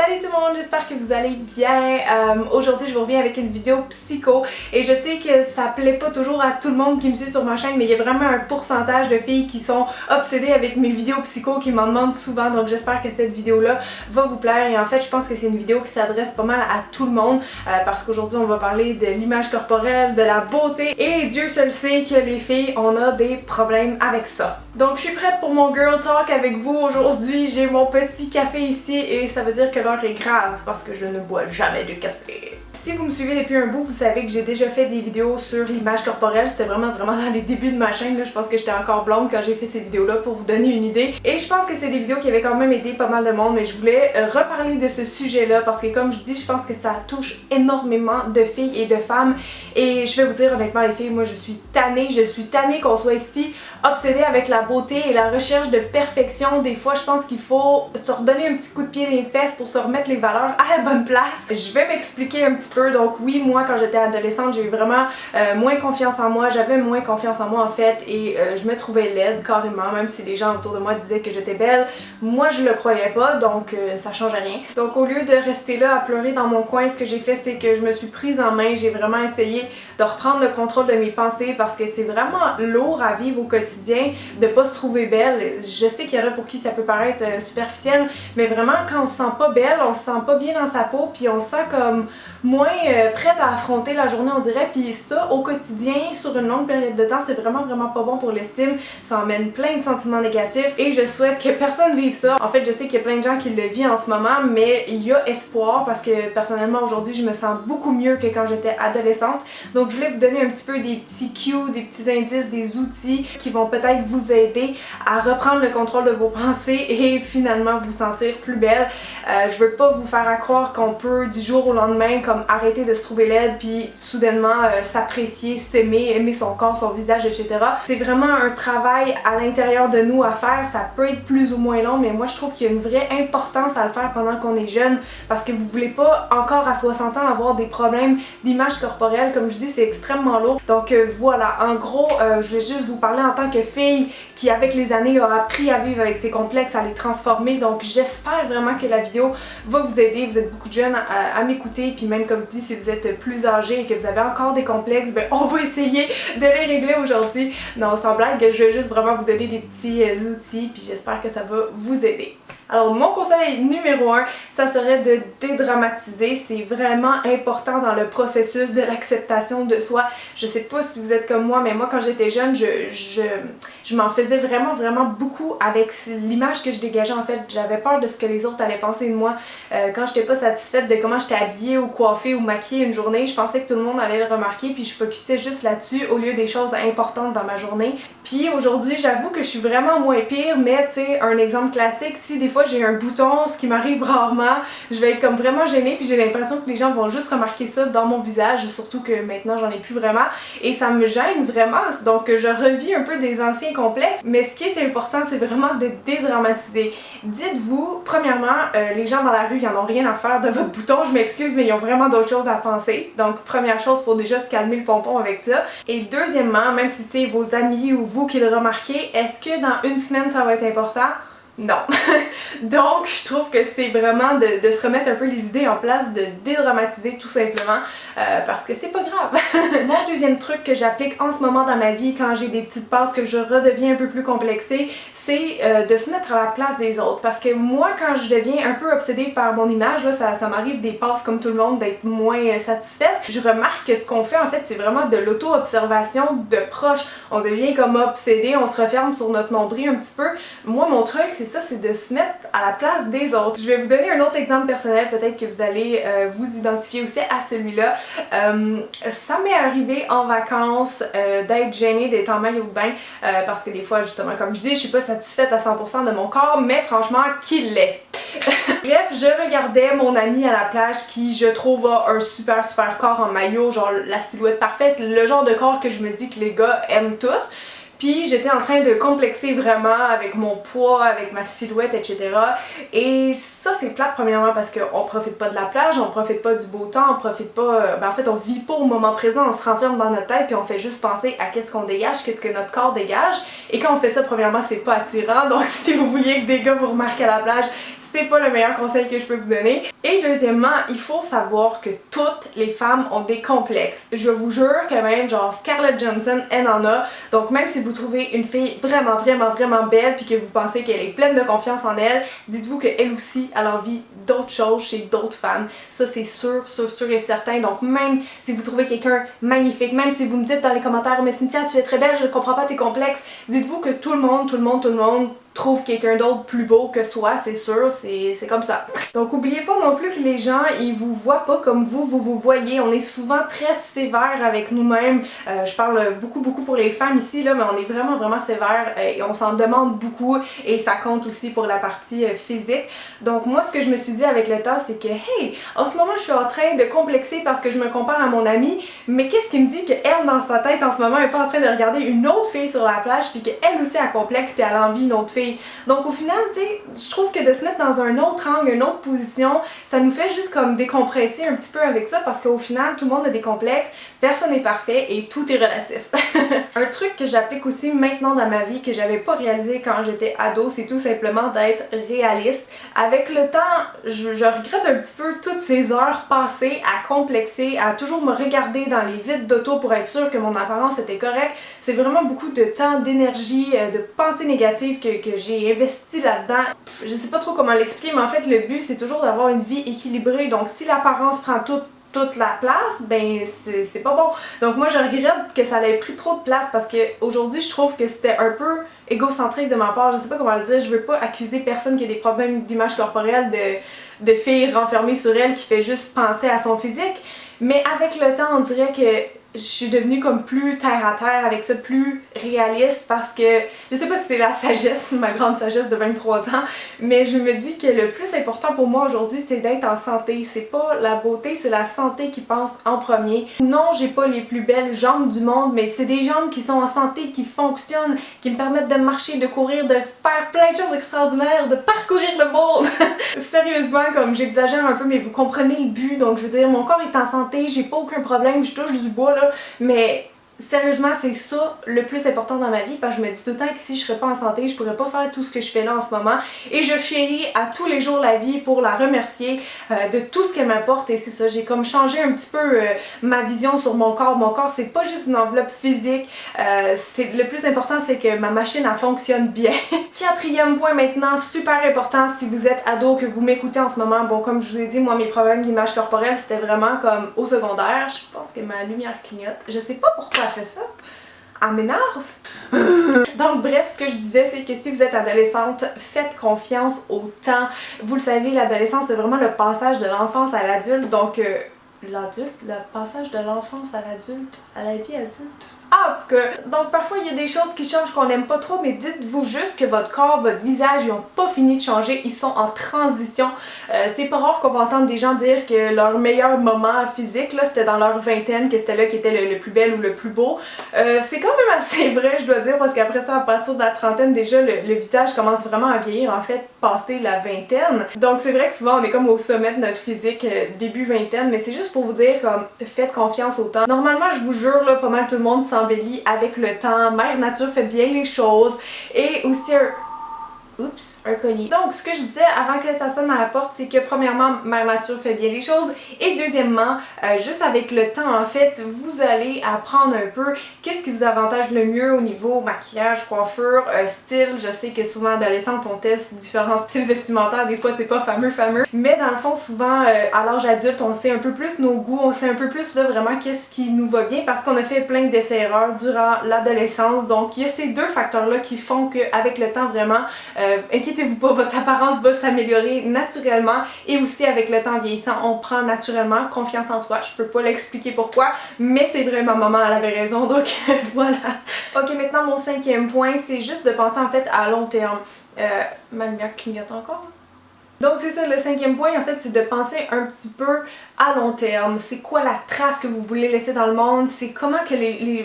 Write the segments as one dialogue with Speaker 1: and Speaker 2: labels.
Speaker 1: Salut tout le monde, j'espère que vous allez bien. Aujourd'hui je vous reviens avec une vidéo psycho et je sais que ça plaît pas toujours à tout le monde qui me suit sur ma chaîne, mais il y a vraiment un pourcentage de filles qui sont obsédées avec mes vidéos psycho, qui m'en demandent souvent, donc j'espère que cette vidéo là va vous plaire. Et en fait je pense que c'est une vidéo qui s'adresse pas mal à tout le monde parce qu'aujourd'hui on va parler de l'image corporelle, de la beauté, et Dieu seul sait que les filles on a des problèmes avec ça. Donc je suis prête pour mon girl talk avec vous aujourd'hui. J'ai mon petit café ici et ça veut dire que l'heure est grave parce que je ne bois jamais de café. Si vous me suivez depuis un bout, vous savez que j'ai déjà fait des vidéos sur l'image corporelle. C'était vraiment dans les débuts de ma chaîne. Là. Je pense que j'étais encore blonde quand j'ai fait ces vidéos-là pour vous donner une idée. Et je pense que c'est des vidéos qui avaient quand même aidé pas mal de monde, mais je voulais reparler de ce sujet-là parce que comme je dis, je pense que ça touche énormément de filles et de femmes. Et je vais vous dire honnêtement les filles, moi je suis tannée qu'on soit ici obsédée avec la beauté et la recherche de perfection. Des fois je pense qu'il faut se redonner un petit coup de pied dans les fesses pour se remettre les valeurs à la bonne place. Je vais m'expliquer un petit peu. Donc oui, moi quand j'étais adolescente, j'ai eu vraiment moins confiance en moi, j'avais moins confiance en moi en fait, et je me trouvais laide carrément, même si les gens autour de moi disaient que j'étais belle, moi je le croyais pas, donc ça changeait rien. Donc au lieu de rester là à pleurer dans mon coin, ce que j'ai fait c'est que je me suis prise en main, j'ai vraiment essayé de reprendre le contrôle de mes pensées parce que c'est vraiment lourd à vivre au quotidien de pas se trouver belle. Je sais qu'il y en a pour qui ça peut paraître superficiel, mais vraiment quand on se sent pas belle, on se sent pas bien dans sa peau, puis on se sent comme moins prête à affronter la journée on dirait, puis ça au quotidien sur une longue période de temps c'est vraiment pas bon pour l'estime, ça emmène plein de sentiments négatifs et je souhaite que personne vive ça. En fait je sais qu'il y a plein de gens qui le vivent en ce moment, mais il y a espoir parce que personnellement aujourd'hui je me sens beaucoup mieux que quand j'étais adolescente. Donc je voulais vous donner un petit peu des petits cues, des petits indices, des outils qui vont peut-être vous aider à reprendre le contrôle de vos pensées et finalement vous sentir plus belle. Je veux pas vous faire croire qu'on peut du jour au lendemain comme arrêter de se trouver laide puis soudainement s'apprécier, s'aimer, aimer son corps, son visage, etc. C'est vraiment un travail à l'intérieur de nous à faire. Ça peut être plus ou moins long, mais moi je trouve qu'il y a une vraie importance à le faire pendant qu'on est jeune parce que vous voulez pas encore à 60 ans avoir des problèmes d'image corporelle. Comme je dis, c'est extrêmement lourd. Donc voilà, en gros je vais juste vous parler en tant que fille qui avec les années a appris à vivre avec ses complexes, à les transformer. Donc j'espère vraiment que la vidéo va vous aider. Vous êtes beaucoup de jeunes à m'écouter, puis même comme je dis, si vous êtes plus âgé et que vous avez encore des complexes, ben on va essayer de les régler aujourd'hui. Non, sans blague, je vais juste vraiment vous donner des petits outils, puis j'espère que ça va vous aider. Alors mon conseil numéro 1, ça serait de dédramatiser. C'est vraiment important dans le processus de l'acceptation de soi. Je sais pas si vous êtes comme moi, mais moi quand j'étais jeune, je m'en faisais vraiment beaucoup avec l'image que je dégageais. En fait, j'avais peur de ce que les autres allaient penser de moi. Quand j'étais pas satisfaite de comment j'étais habillée ou coiffée ou maquillée une journée, je pensais que tout le monde allait le remarquer, puis je focusais juste là-dessus au lieu des choses importantes dans ma journée. Puis aujourd'hui, j'avoue que je suis vraiment moins pire, mais tu sais, un exemple classique, si des fois j'ai un bouton, ce qui m'arrive rarement, je vais être comme vraiment gênée, puis j'ai l'impression que les gens vont juste remarquer ça dans mon visage, surtout que maintenant j'en ai plus vraiment, et ça me gêne vraiment. Donc je revis un peu des anciens complexes, mais ce qui est important c'est vraiment de dédramatiser. Dites-vous, premièrement, les gens dans la rue ils en ont rien à faire de votre bouton, je m'excuse mais ils ont vraiment d'autres choses à penser. Donc première chose pour déjà se calmer le pompon avec ça. Et deuxièmement, même si c'est vos amis ou vous qui le remarquez, est-ce que dans une semaine ça va être important? Non. Donc je trouve que c'est vraiment de se remettre un peu les idées en place, de dédramatiser tout simplement parce que c'est pas grave. Mon deuxième truc que j'applique en ce moment dans ma vie quand j'ai des petites passes que je redeviens un peu plus complexée, c'est de se mettre à la place des autres. Parce que moi quand je deviens un peu obsédée par mon image, là, ça m'arrive des passes comme tout le monde d'être moins satisfaite. Je remarque que ce qu'on fait en fait c'est vraiment de l'auto-observation de proche. On devient comme obsédé, on se referme sur notre nombril un petit peu. Moi mon truc c'est ça, c'est de se mettre à la place des autres. Je vais vous donner un autre exemple personnel, peut-être que vous allez vous identifier aussi à celui-là. Ça m'est arrivé en vacances d'être gênée d'être en maillot de bain parce que des fois justement comme je dis je suis pas satisfaite à 100% de mon corps, mais franchement qui l'est. Bref, je regardais mon ami à la plage qui je trouve a un super corps en maillot, genre la silhouette parfaite, le genre de corps que je me dis que les gars aiment toutes. Puis j'étais en train de complexer vraiment avec mon poids, avec ma silhouette, etc. Et ça c'est plate premièrement parce qu'on profite pas de la plage, on profite pas du beau temps, on profite pas... en fait on vit pas au moment présent, on se renferme dans notre tête puis on fait juste penser à qu'est-ce qu'on dégage, qu'est-ce que notre corps dégage. Et quand on fait ça premièrement c'est pas attirant, donc si vous vouliez que des gars vous remarquent à la plage, c'est pas le meilleur conseil que je peux vous donner. Et deuxièmement, il faut savoir que toutes les femmes ont des complexes. Je vous jure que même genre Scarlett Johansson, elle en a. Donc même si vous trouvez une fille vraiment belle puis que vous pensez qu'elle est pleine de confiance en elle, dites-vous qu'elle aussi a envie d'autres choses chez d'autres femmes. Ça c'est sûr et certain. Donc même si vous trouvez quelqu'un magnifique, même si vous me dites dans les commentaires mais Cynthia tu es très belle, je ne comprends pas tes complexes, dites-vous que tout le monde trouve quelqu'un d'autre plus beau que soi, c'est sûr, c'est comme ça. Donc oubliez pas non plus que les gens, ils vous voient pas comme vous voyez. On est souvent très sévère avec nous-mêmes. Je parle beaucoup pour les femmes ici, là, mais on est vraiment sévère et on s'en demande beaucoup et ça compte aussi pour la partie physique. Donc moi, ce que je me suis dit avec le temps, c'est que hey, en ce moment, je suis en train de complexer parce que je me compare à mon amie, mais qu'est-ce qui me dit qu'elle, dans sa tête, en ce moment, elle est pas en train de regarder une autre fille sur la plage puis qu'elle aussi a complexe puis elle a envie d'une autre fille. Donc au final, tu sais, je trouve que de se mettre dans un autre angle, une autre position, ça nous fait juste comme décompresser un petit peu avec ça parce qu'au final, tout le monde a des complexes, personne n'est parfait et tout est relatif. Un truc que j'applique aussi maintenant dans ma vie que j'avais pas réalisé quand j'étais ado, c'est tout simplement d'être réaliste. Avec le temps, je regrette un petit peu toutes ces heures passées à complexer, à toujours me regarder dans les vides d'auto pour être sûre que mon apparence était correcte. C'est vraiment beaucoup de temps, d'énergie, de pensées négatives que j'ai investi là-dedans. Je sais pas trop comment l'expliquer, mais en fait le but c'est toujours d'avoir une vie équilibrée. Donc si l'apparence prend toute la place, ben c'est pas bon. Donc moi je regrette que ça ait pris trop de place parce que aujourd'hui je trouve que c'était un peu égocentrique de ma part, je sais pas comment le dire, je veux pas accuser personne qui a des problèmes d'image corporelle de filles renfermées sur elle qui fait juste penser à son physique, mais avec le temps on dirait que je suis devenue comme plus terre à terre avec ça, plus réaliste parce que je sais pas si c'est la sagesse, ma grande sagesse de 23 ans, mais je me dis que le plus important pour moi aujourd'hui c'est d'être en santé. C'est pas la beauté, c'est la santé qui passe en premier. Non, j'ai pas les plus belles jambes du monde, mais c'est des jambes qui sont en santé, qui fonctionnent, qui me permettent de marcher, de courir, de faire plein de choses extraordinaires, de parcourir le monde. Sérieusement, comme j'exagère un peu, mais vous comprenez le but. Donc je veux dire, mon corps est en santé, j'ai pas aucun problème, je touche du bois là. Mais sérieusement, c'est ça le plus important dans ma vie parce que je me dis tout le temps que si je serais pas en santé, je pourrais pas faire tout ce que je fais là en ce moment et je chéris à tous les jours la vie pour la remercier de tout ce qu'elle m'apporte et c'est ça, j'ai comme changé un petit peu ma vision sur mon corps. Mon corps c'est pas juste une enveloppe physique, le plus important c'est que ma machine elle fonctionne bien. Quatrième point maintenant, super important si vous êtes ado, que vous m'écoutez en ce moment, bon comme je vous ai dit, moi mes problèmes d'image corporelle c'était vraiment comme au secondaire, je pense que ma lumière clignote, je sais pas pourquoi elle fait ça. Elle m'énerve. Donc bref, ce que je disais, c'est que si vous êtes adolescente, faites confiance au temps. Vous le savez, l'adolescence, c'est vraiment le passage de l'enfance à l'adulte. Donc, le passage de l'enfance à l'adulte, à la vie adulte. Ah, en tout cas, donc parfois il y a des choses qui changent qu'on n'aime pas trop, mais dites-vous juste que votre corps, votre visage, ils n'ont pas fini de changer, ils sont en transition. C'est pas rare qu'on va entendre des gens dire que leur meilleur moment physique, là, c'était dans leur vingtaine, que c'était là qui était le plus bel ou le plus beau. C'est quand même assez vrai, je dois dire, parce qu'après ça, à partir de la trentaine, déjà, le visage commence vraiment à vieillir, en fait, passer la vingtaine. Donc c'est vrai que souvent, on est comme au sommet de notre physique, début vingtaine, mais c'est juste pour vous dire, comme, faites confiance au temps. Normalement, je vous jure, là, pas mal tout le monde s'embellit avec le temps. Mère Nature fait bien les choses. Et aussi un collier. Donc ce que je disais avant que ça sonne à la porte, c'est que premièrement, Mère Nature fait bien les choses et deuxièmement, juste avec le temps en fait, vous allez apprendre un peu qu'est-ce qui vous avantage le mieux au niveau maquillage, coiffure, style. Je sais que souvent adolescente on teste différents styles vestimentaires, des fois c'est pas fameux, mais dans le fond souvent à l'âge adulte on sait un peu plus nos goûts, on sait un peu plus là vraiment qu'est-ce qui nous va bien parce qu'on a fait plein d'essais-erreurs durant l'adolescence. Donc il y a ces deux facteurs là qui font qu'avec le temps vraiment, inquiétez-vous pas, votre apparence va s'améliorer naturellement et aussi avec le temps vieillissant, on prend naturellement confiance en soi. Je peux pas l'expliquer pourquoi, mais c'est vrai, ma maman elle avait raison, donc voilà. Ok, maintenant mon cinquième point, c'est juste de penser en fait à long terme. Ma lumière clignote encore. Donc c'est ça, le cinquième point en fait, c'est de penser un petit peu à long terme. C'est quoi la trace que vous voulez laisser dans le monde? C'est comment que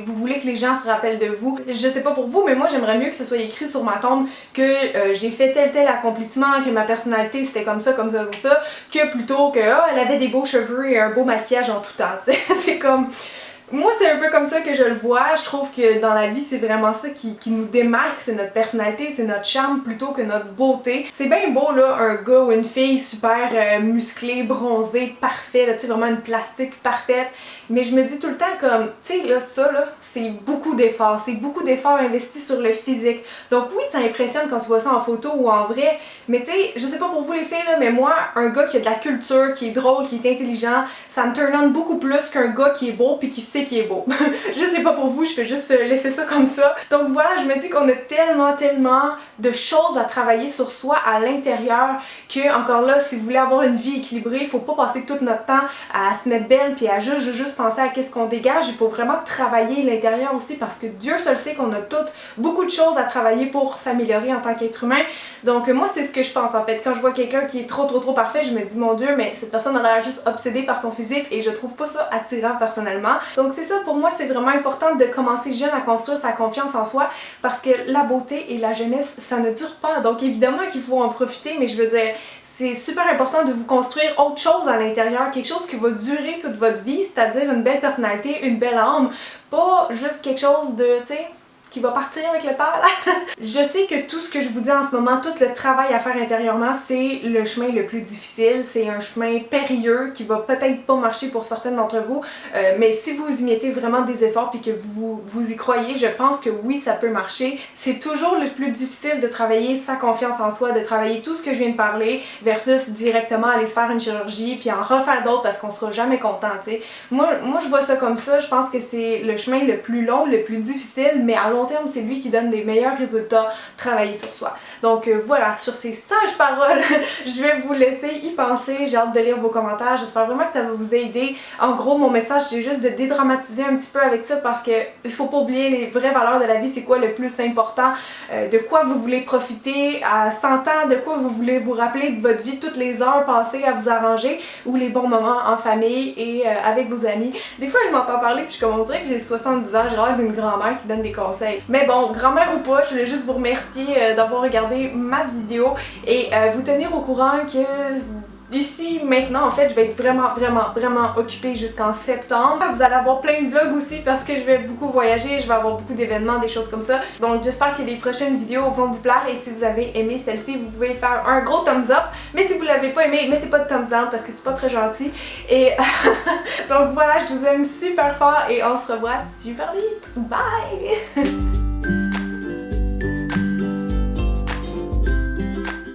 Speaker 1: vous voulez que les gens se rappellent de vous? Je sais pas pour vous, mais moi j'aimerais mieux que ce soit écrit sur ma tombe que j'ai fait tel accomplissement, que ma personnalité c'était comme ça, que plutôt que elle avait des beaux cheveux et un beau maquillage en tout temps, tu sais. C'est comme... Moi, c'est un peu comme ça que je le vois. Je trouve que dans la vie, c'est vraiment ça qui nous démarque, c'est notre personnalité, c'est notre charme plutôt que notre beauté. C'est bien beau, là, un gars ou une fille super musclé, bronzé, parfait, là, tu sais, vraiment une plastique parfaite. Mais je me dis tout le temps comme, tu sais, là, ça, là, c'est beaucoup d'efforts. C'est beaucoup d'efforts investis sur le physique. Donc oui, ça impressionne quand tu vois ça en photo ou en vrai. Mais tu sais, je sais pas pour vous les filles, là, mais moi, un gars qui a de la culture, qui est drôle, qui est intelligent, ça me turn on beaucoup plus qu'un gars qui est beau puis qui sait qu'il est beau. Je sais pas pour vous, je vais juste laisser ça comme ça. Donc voilà, je me dis qu'on a tellement de choses à travailler sur soi à l'intérieur que, encore là, si vous voulez avoir une vie équilibrée, il faut pas passer tout notre temps à se mettre belle puis à juste penser à qu'est-ce qu'on dégage. Il faut vraiment travailler l'intérieur aussi parce que Dieu seul sait qu'on a toutes beaucoup de choses à travailler pour s'améliorer en tant qu'être humain. Donc moi, c'est ce que je pense en fait. Quand je vois quelqu'un qui est trop parfait, je me dis mon Dieu, mais cette personne a l'air juste obsédée par son physique et je trouve pas ça attirant personnellement. Donc c'est ça, pour moi, c'est vraiment important de commencer jeune à construire sa confiance en soi parce que la beauté et la jeunesse, ça ne dure pas. Donc évidemment qu'il faut en profiter, mais je veux dire, c'est super important de vous construire autre chose à l'intérieur, quelque chose qui va durer toute votre vie, c'est-à-dire une belle personnalité, une belle âme, pas juste quelque chose de, tu sais, qui va partir avec le temps là. Je sais que tout ce que je vous dis en ce moment, tout le travail à faire intérieurement, c'est le chemin le plus difficile, c'est un chemin périlleux qui va peut-être pas marcher pour certaines d'entre vous, mais si vous y mettez vraiment des efforts puis que vous y croyez, je pense que oui, ça peut marcher. C'est toujours le plus difficile de travailler sa confiance en soi, de travailler tout ce que je viens de parler versus directement aller se faire une chirurgie puis en refaire d'autres parce qu'on sera jamais content, tu sais. Moi je vois ça comme ça, je pense que c'est le chemin le plus long, le plus difficile, mais à long terme, c'est lui qui donne des meilleurs résultats, travailler sur soi. Donc voilà, sur ces sages paroles, je vais vous laisser y penser. J'ai hâte de lire vos commentaires. J'espère vraiment que ça va vous aider. En gros, mon message, c'est juste de dédramatiser un petit peu avec ça parce que il faut pas oublier les vraies valeurs de la vie. C'est quoi le plus important? De quoi vous voulez profiter à 100 ans? De quoi vous voulez vous rappeler de votre vie? Toutes les heures passées à vous arranger ou les bons moments en famille et avec vos amis. Des fois, je m'entends parler puis je suis comme on dirait que j'ai 70 ans. J'ai l'air d'une grand-mère qui donne des conseils. Mais bon, grand-mère ou pas, je voulais juste vous remercier d'avoir regardé ma vidéo et vous tenir au courant que d'ici maintenant, en fait, je vais être vraiment occupée jusqu'en septembre. Vous allez avoir plein de vlogs aussi parce que je vais beaucoup voyager, je vais avoir beaucoup d'événements, des choses comme ça. Donc j'espère que les prochaines vidéos vont vous plaire et si vous avez aimé celle-ci, vous pouvez faire un gros thumbs up. Mais si vous l'avez pas aimé, mettez pas de thumbs down parce que c'est pas très gentil. Et donc voilà, je vous aime super fort et on se revoit super vite. Bye!